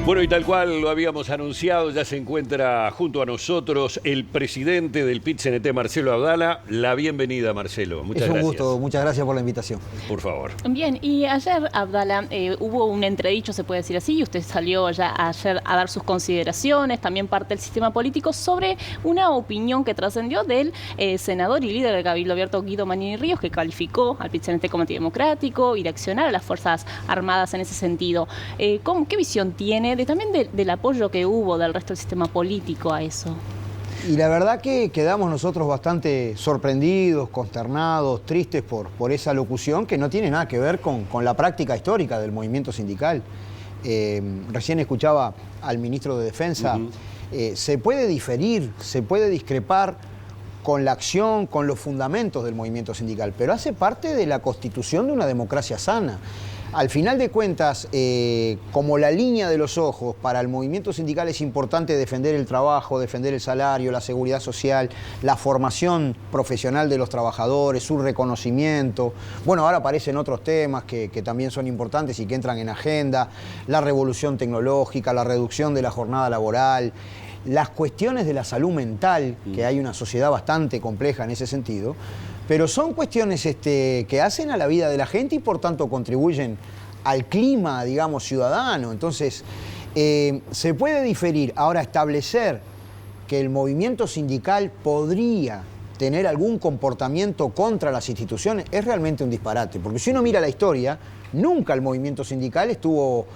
Bueno, y tal cual lo habíamos anunciado, ya se encuentra junto a nosotros el presidente del PIT-CNT, Marcelo Abdala. La bienvenida, Marcelo. Muchas gracias. Es un gusto, muchas gracias por la invitación. Por favor. Bien, y ayer, Abdala, hubo un entredicho, se puede decir así, y usted salió ya ayer a dar sus consideraciones, también parte del sistema político, sobre una opinión que trascendió del senador y líder del Cabildo Abierto, Guido Manini Ríos, que calificó al PIT-CNT como antidemocrático y de accionar a las Fuerzas Armadas en ese sentido. ¿Qué visión tiene también del apoyo que hubo del resto del sistema político a eso? Y la verdad que quedamos nosotros bastante sorprendidos, consternados, tristes por esa locución que no tiene nada que ver con la práctica histórica del movimiento sindical. Recién escuchaba al ministro de Defensa. Se puede diferir, se puede discrepar con la acción, con los fundamentos del movimiento sindical, pero hace parte de la constitución de una democracia sana. Al final de cuentas, como la línea de los ojos, para el movimiento sindical es importante defender el trabajo, defender el salario, la seguridad social, la formación profesional de los trabajadores, su reconocimiento. Bueno, ahora aparecen otros temas que también son importantes y que entran en agenda, la revolución tecnológica, la reducción de la jornada laboral, las cuestiones de la salud mental, que hay una sociedad bastante compleja en ese sentido. Pero son cuestiones que hacen a la vida de la gente y por tanto contribuyen al clima, digamos, ciudadano. Entonces, se puede diferir. Ahora, establecer que el movimiento sindical podría tener algún comportamiento contra las instituciones es realmente un disparate. Porque si uno mira la historia, nunca el movimiento sindical estuvo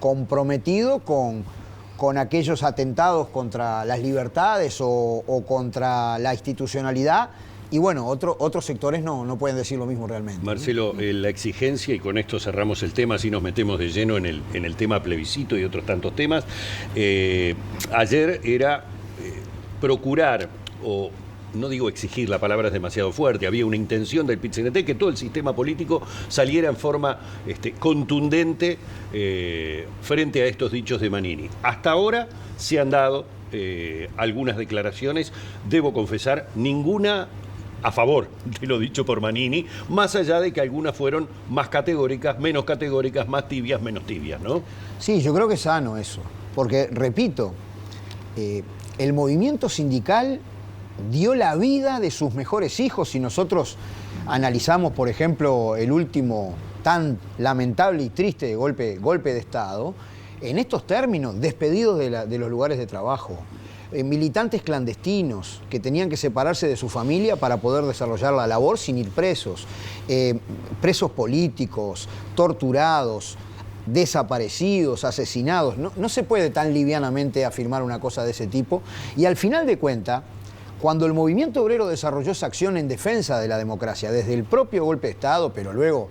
comprometido con aquellos atentados contra las libertades o contra la institucionalidad. Y bueno, otros sectores no pueden decir lo mismo realmente. Marcelo, la exigencia, y con esto cerramos el tema, así nos metemos de lleno en el tema plebiscito y otros tantos temas. Ayer era procurar, o no digo exigir, la palabra es demasiado fuerte, había una intención del PIT-CNT que todo el sistema político saliera en forma contundente frente a estos dichos de Manini. Hasta ahora se han dado algunas declaraciones, debo confesar, ninguna a favor de lo dicho por Manini, más allá de que algunas fueron más categóricas, menos categóricas, más tibias, menos tibias, ¿no? Sí, yo creo que es sano eso, porque, repito, el movimiento sindical dio la vida de sus mejores hijos. Si nosotros analizamos, por ejemplo, el último tan lamentable y triste golpe de Estado, en estos términos, despedidos de los lugares de trabajo, militantes clandestinos que tenían que separarse de su familia para poder desarrollar la labor sin ir presos, presos políticos, torturados, desaparecidos, asesinados. No se puede tan livianamente afirmar una cosa de ese tipo. Y al final de cuentas, cuando el movimiento obrero desarrolló esa acción en defensa de la democracia, desde el propio golpe de Estado, pero luego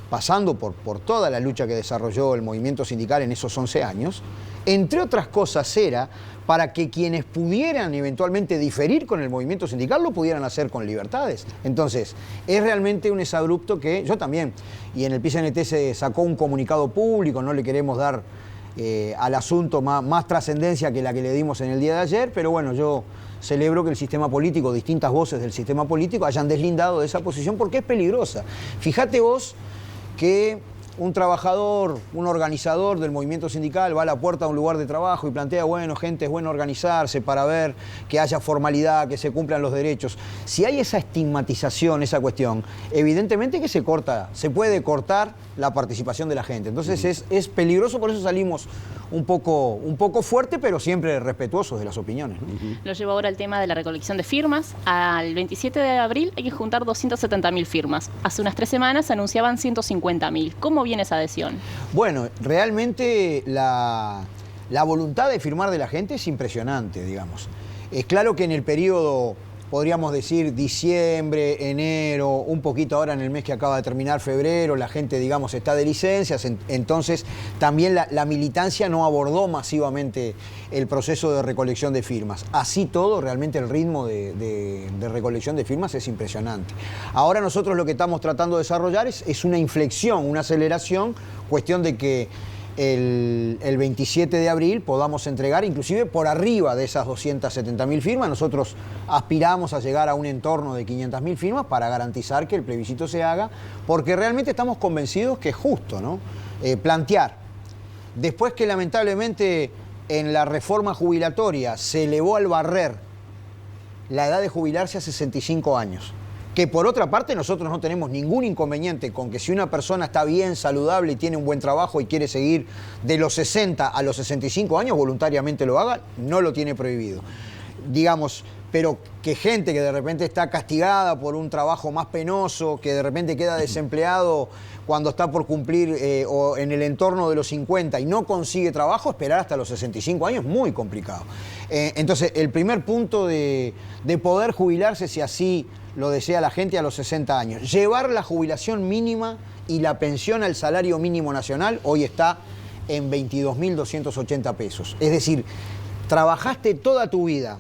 pasando por toda la lucha que desarrolló el movimiento sindical en esos 11 años, entre otras cosas era para que quienes pudieran eventualmente diferir con el movimiento sindical lo pudieran hacer con libertades. Entonces, es realmente un exabrupto que yo también, y en el PIT-CNT se sacó un comunicado público, no le queremos dar al asunto más trascendencia que la que le dimos en el día de ayer, pero bueno, yo celebro que el sistema político, distintas voces del sistema político hayan deslindado de esa posición porque es peligrosa. Fíjate vos que un trabajador, un organizador del movimiento sindical va a la puerta de un lugar de trabajo y plantea, bueno, gente, es bueno organizarse para ver que haya formalidad, que se cumplan los derechos. Si hay esa estigmatización, esa cuestión, evidentemente que se puede cortar la participación de la gente. Entonces es peligroso, por eso salimos un poco fuerte, pero siempre respetuosos de las opiniones, ¿no? Lo llevo ahora al tema de la recolección de firmas. Al 27 de abril hay que juntar 270.000 firmas. Hace unas 3 semanas se anunciaban 150.000. ¿Cómo viene esa adhesión? Bueno, realmente la voluntad de firmar de la gente es impresionante, digamos. Es claro que en el periodo, podríamos decir, diciembre, enero, un poquito ahora en el mes que acaba de terminar, febrero, la gente, digamos, está de licencias, entonces también la militancia no abordó masivamente el proceso de recolección de firmas. Así todo, realmente el ritmo de recolección de firmas es impresionante. Ahora nosotros lo que estamos tratando de desarrollar es una inflexión, una aceleración, cuestión de que el 27 de abril podamos entregar inclusive por arriba de esas 270.000 firmas. Nosotros aspiramos a llegar a un entorno de 500.000 firmas para garantizar que el plebiscito se haga, porque realmente estamos convencidos que es justo, ¿no? Plantear después que lamentablemente en la reforma jubilatoria se elevó al barrer la edad de jubilarse a 65 años, que por otra parte nosotros no tenemos ningún inconveniente con que si una persona está bien, saludable y tiene un buen trabajo y quiere seguir de los 60 a los 65 años, voluntariamente lo haga, no lo tiene prohibido. Digamos, pero que gente que de repente está castigada por un trabajo más penoso, que de repente queda desempleado cuando está por cumplir o en el entorno de los 50 y no consigue trabajo, esperar hasta los 65 años es muy complicado. Entonces, el primer punto de poder jubilarse, si así lo desea la gente, a los 60 años. Llevar la jubilación mínima y la pensión al salario mínimo nacional, hoy está en 22.280 pesos. Es decir, trabajaste toda tu vida.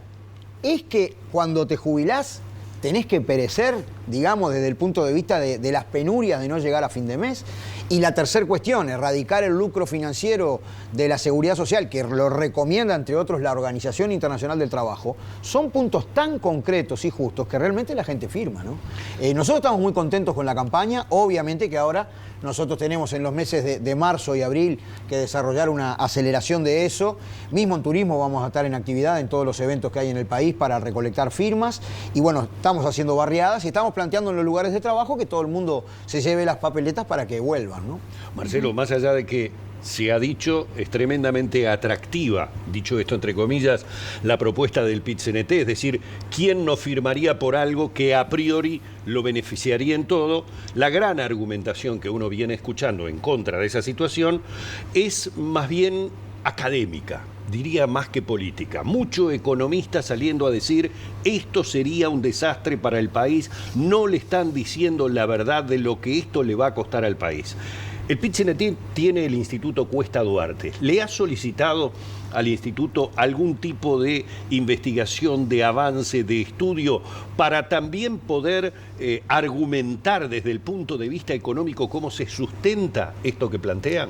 Es que cuando te jubilás tenés que perecer, digamos, desde el punto de vista de las penurias de no llegar a fin de mes. Y la tercera cuestión, erradicar el lucro financiero de la Seguridad Social, que lo recomienda, entre otros, la Organización Internacional del Trabajo, son puntos tan concretos y justos que realmente la gente firma, ¿no? Nosotros estamos muy contentos con la campaña, obviamente que ahora nosotros tenemos en los meses de marzo y abril que desarrollar una aceleración de eso. Mismo en turismo vamos a estar en actividad en todos los eventos que hay en el país para recolectar firmas. Y bueno, estamos haciendo barriadas y estamos planteando en los lugares de trabajo que todo el mundo se lleve las papeletas para que vuelvan, ¿no? Marcelo, más allá de que se ha dicho, es tremendamente atractiva, dicho esto entre comillas, la propuesta del PIT-CNT, es decir, ¿quién no firmaría por algo que a priori lo beneficiaría en todo? La gran argumentación que uno viene escuchando en contra de esa situación es más bien académica, diría más que política. Mucho economista saliendo a decir esto sería un desastre para el país, no le están diciendo la verdad de lo que esto le va a costar al país. El PIT-CNT tiene el Instituto Cuesta Duarte. ¿Le ha solicitado al instituto algún tipo de investigación, de avance, de estudio, para también poder argumentar desde el punto de vista económico cómo se sustenta esto que plantean?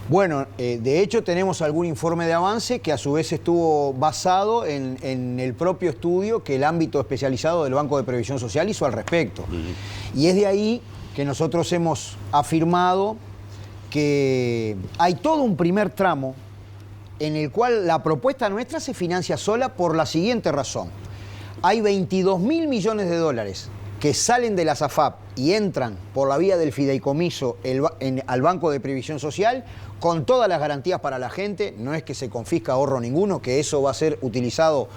Bueno, de hecho tenemos algún informe de avance que a su vez estuvo basado en el propio estudio que el ámbito especializado del Banco de Previsión Social hizo al respecto. Y es de ahí que nosotros hemos afirmado que hay todo un primer tramo en el cual la propuesta nuestra se financia sola por la siguiente razón. Hay 22.000 millones de dólares que salen de la SAFAP y entran por la vía del fideicomiso al Banco de Previsión Social con todas las garantías para la gente. No es que se confisca ahorro ninguno, que eso va a ser utilizado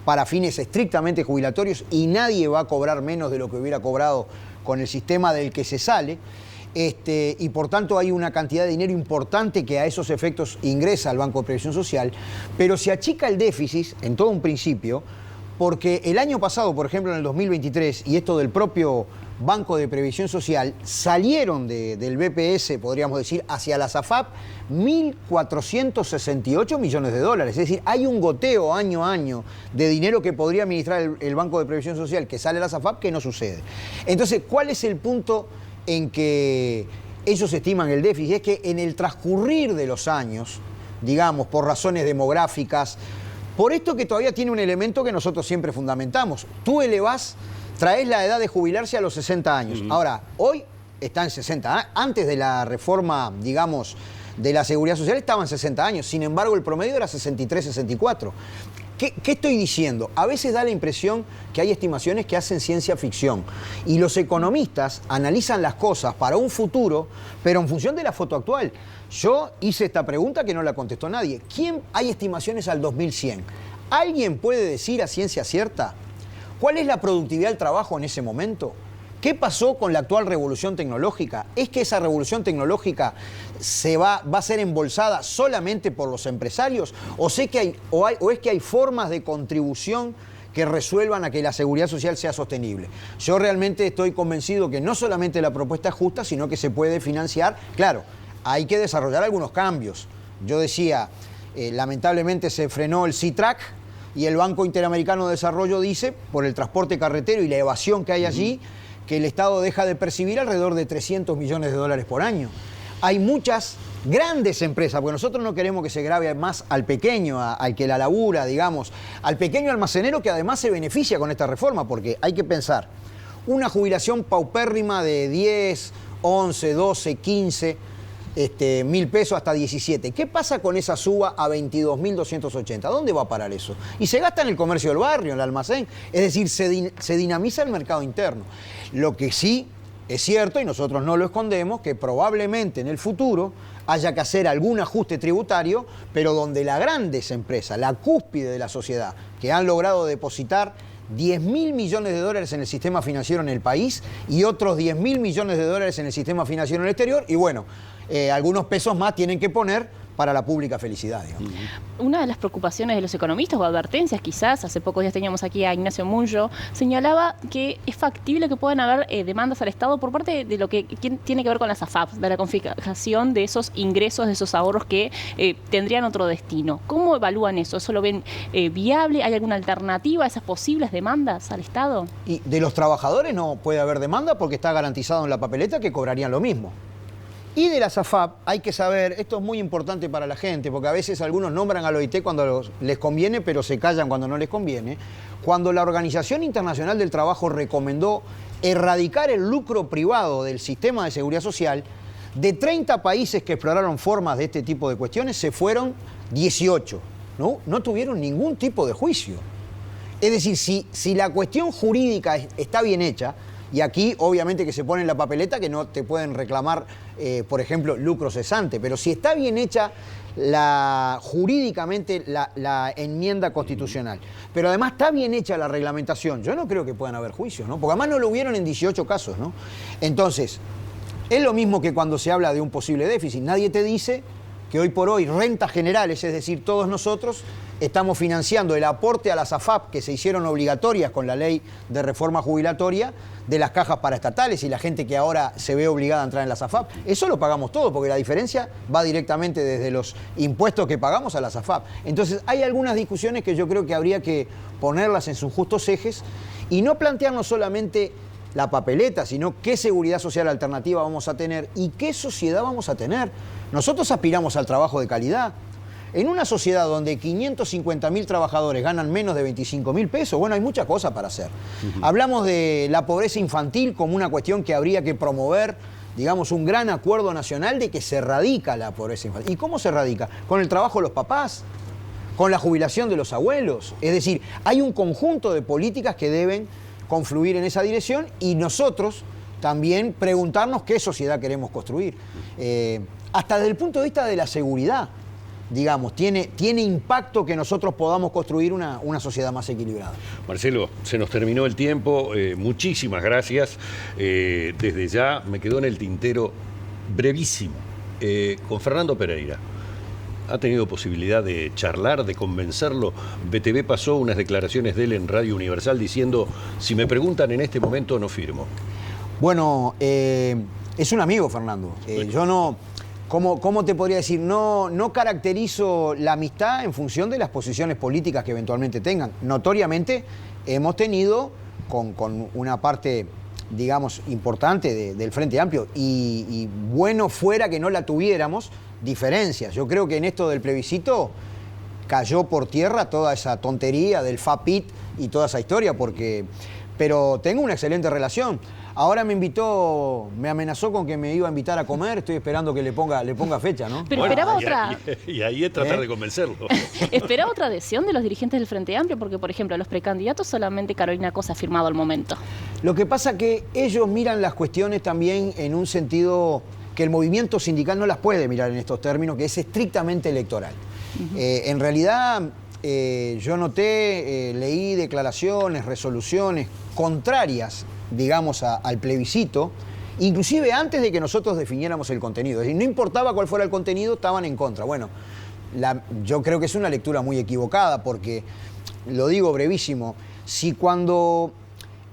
para fines estrictamente jubilatorios y nadie va a cobrar menos de lo que hubiera cobrado con el sistema del que se sale. Y por tanto hay una cantidad de dinero importante que a esos efectos ingresa al Banco de Previsión Social, pero se achica el déficit en todo un principio, porque el año pasado, por ejemplo, en el 2023, y esto del propio Banco de Previsión Social, salieron del BPS, podríamos decir, hacia la SAFAP 1.468 millones de dólares. Es decir, hay un goteo año a año de dinero que podría administrar el Banco de Previsión Social que sale a la SAFAP que no sucede. Entonces, ¿cuál es el punto en que ellos estiman el déficit? Es que en el transcurrir de los años, digamos, por razones demográficas, por esto que todavía tiene un elemento que nosotros siempre fundamentamos, tú traes la edad de jubilarse a los 60 años. Ahora, hoy está en 60. Antes de la reforma, digamos, de la Seguridad Social estaba en 60 años. Sin embargo, el promedio era 63, 64. ¿Qué estoy diciendo? A veces da la impresión que hay estimaciones que hacen ciencia ficción y los economistas analizan las cosas para un futuro, pero en función de la foto actual. Yo hice esta pregunta que no la contestó nadie. Hay estimaciones al 2100? ¿Alguien puede decir a ciencia cierta cuál es la productividad del trabajo en ese momento? ¿Qué pasó con la actual revolución tecnológica? ¿Es que esa revolución tecnológica va a ser embolsada solamente por los empresarios? ¿O es que hay formas de contribución que resuelvan a que la seguridad social sea sostenible? Yo realmente estoy convencido que no solamente la propuesta es justa, sino que se puede financiar. Claro, hay que desarrollar algunos cambios. Yo decía, lamentablemente se frenó el C-Track y el Banco Interamericano de Desarrollo dice, por el transporte carretero y la evasión que hay allí, que el Estado deja de percibir alrededor de 300 millones de dólares por año. Hay muchas grandes empresas, porque nosotros no queremos que se grave más al pequeño, al que la labura, digamos, al pequeño almacenero que además se beneficia con esta reforma, porque hay que pensar, una jubilación paupérrima de 10, 11, 12, 15, 1.000 pesos hasta 17. ¿Qué pasa con esa suba a 22.280? ¿Dónde va a parar eso? Y se gasta en el comercio del barrio, en el almacén. Es decir, se dinamiza el mercado interno. Lo que sí es cierto, y nosotros no lo escondemos, que probablemente en el futuro haya que hacer algún ajuste tributario, pero donde las grandes empresas, la cúspide de la sociedad, que han logrado depositar 10.000 millones de dólares en el sistema financiero en el país y otros 10.000 millones de dólares en el sistema financiero en el exterior, y bueno, algunos pesos más tienen que poner para la pública felicidad, digamos. Una de las preocupaciones de los economistas o advertencias quizás, hace pocos días teníamos aquí a Ignacio Munyo, señalaba que es factible que puedan haber demandas al Estado por parte de lo que tiene que ver con las AFAP, de la confiscación de esos ingresos, de esos ahorros que tendrían otro destino. ¿Cómo evalúan eso? ¿Eso lo ven viable? ¿Hay alguna alternativa a esas posibles demandas al Estado? Y de los trabajadores no puede haber demanda porque está garantizado en la papeleta que cobrarían lo mismo. Y de las AFAP hay que saber, esto es muy importante para la gente, porque a veces algunos nombran al OIT cuando les conviene, pero se callan cuando no les conviene. Cuando la Organización Internacional del Trabajo recomendó erradicar el lucro privado del sistema de seguridad social, de 30 países que exploraron formas de este tipo de cuestiones, se fueron 18. No tuvieron ningún tipo de juicio. Es decir, si la cuestión jurídica está bien hecha, y aquí obviamente que se pone en la papeleta que no te pueden reclamar, por ejemplo, lucro cesante, pero si está bien hecha jurídicamente la enmienda constitucional, pero además está bien hecha la reglamentación, yo no creo que puedan haber juicios, ¿no? Porque además no lo hubieron en 18 casos, ¿no? Entonces, es lo mismo que cuando se habla de un posible déficit. Nadie te dice que hoy por hoy rentas generales, es decir, todos nosotros estamos financiando el aporte a las AFAP que se hicieron obligatorias con la ley de reforma jubilatoria de las cajas paraestatales y la gente que ahora se ve obligada a entrar en las AFAP. Eso lo pagamos todo porque la diferencia va directamente desde los impuestos que pagamos a las AFAP. Entonces hay algunas discusiones que yo creo que habría que ponerlas en sus justos ejes y no plantearnos solamente la papeleta, sino qué seguridad social alternativa vamos a tener y qué sociedad vamos a tener. Nosotros aspiramos al trabajo de calidad. En una sociedad donde 550.000 trabajadores ganan menos de 25.000 pesos, bueno, hay muchas cosas para hacer. Hablamos de la pobreza infantil como una cuestión que habría que promover, digamos, un gran acuerdo nacional de que se erradica la pobreza infantil. ¿Y cómo se erradica? Con el trabajo de los papás, con la jubilación de los abuelos. Es decir, hay un conjunto de políticas que deben confluir en esa dirección y nosotros también preguntarnos qué sociedad queremos construir. Hasta desde el punto de vista de la seguridad, digamos, tiene impacto que nosotros podamos construir una sociedad más equilibrada. Marcelo, se nos terminó el tiempo, muchísimas gracias. Desde ya me quedó en el tintero brevísimo con Fernando Pereira. ¿Ha tenido posibilidad de charlar, de convencerlo? BTV pasó unas declaraciones de él en Radio Universal diciendo, si me preguntan en este momento no firmo. Bueno, es un amigo, Fernando. Yo no... ¿Cómo te podría decir? No caracterizo la amistad en función de las posiciones políticas que eventualmente tengan. Notoriamente hemos tenido con una parte, digamos, importante del Frente Amplio y bueno fuera que no la tuviéramos, diferencias. Yo creo que en esto del plebiscito cayó por tierra toda esa tontería del FAPIT y toda esa historia, pero tengo una excelente relación. Ahora me amenazó con que me iba a invitar a comer, estoy esperando que le ponga fecha, ¿no? Pero bueno, esperaba otra... Y ahí es tratar de convencerlo. ¿Esperaba otra adhesión de los dirigentes del Frente Amplio? Porque, por ejemplo, los precandidatos solamente Carolina Cose ha firmado al momento. Lo que pasa es que ellos miran las cuestiones también en un sentido que el movimiento sindical no las puede mirar en estos términos, que es estrictamente electoral. En realidad... yo noté, leí declaraciones, resoluciones contrarias, digamos, al plebiscito, inclusive antes de que nosotros definiéramos el contenido. Es decir, no importaba cuál fuera el contenido, estaban en contra. Bueno, yo creo que es una lectura muy equivocada porque, lo digo brevísimo, si cuando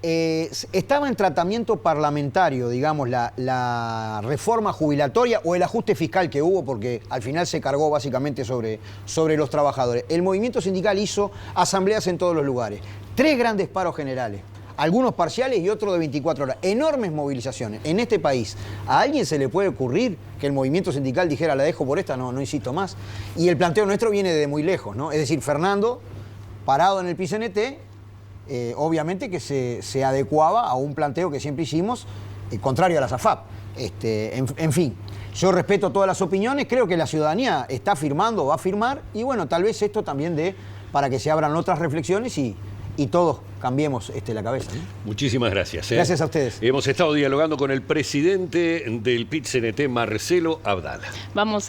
estaba en tratamiento parlamentario, digamos, la reforma jubilatoria o el ajuste fiscal que hubo, porque al final se cargó básicamente sobre los trabajadores. El movimiento sindical hizo asambleas en todos los lugares, 3 grandes paros generales, algunos parciales y otros de 24 horas, enormes movilizaciones. En este país, ¿a alguien se le puede ocurrir que el movimiento sindical dijera, la dejo por esta, no insisto más? Y el planteo nuestro viene de muy lejos, ¿no? Es decir, Fernando, parado en el PCNT, obviamente que se adecuaba a un planteo que siempre hicimos, contrario a las AFAP. En fin, Yo respeto todas las opiniones, creo que la ciudadanía está firmando, va a firmar, y bueno, tal vez esto también dé para que se abran otras reflexiones y todos cambiemos la cabeza, ¿no? Muchísimas gracias. Gracias a ustedes. Hemos estado dialogando con el presidente del PIT-CNT, Marcelo Abdala. Vamos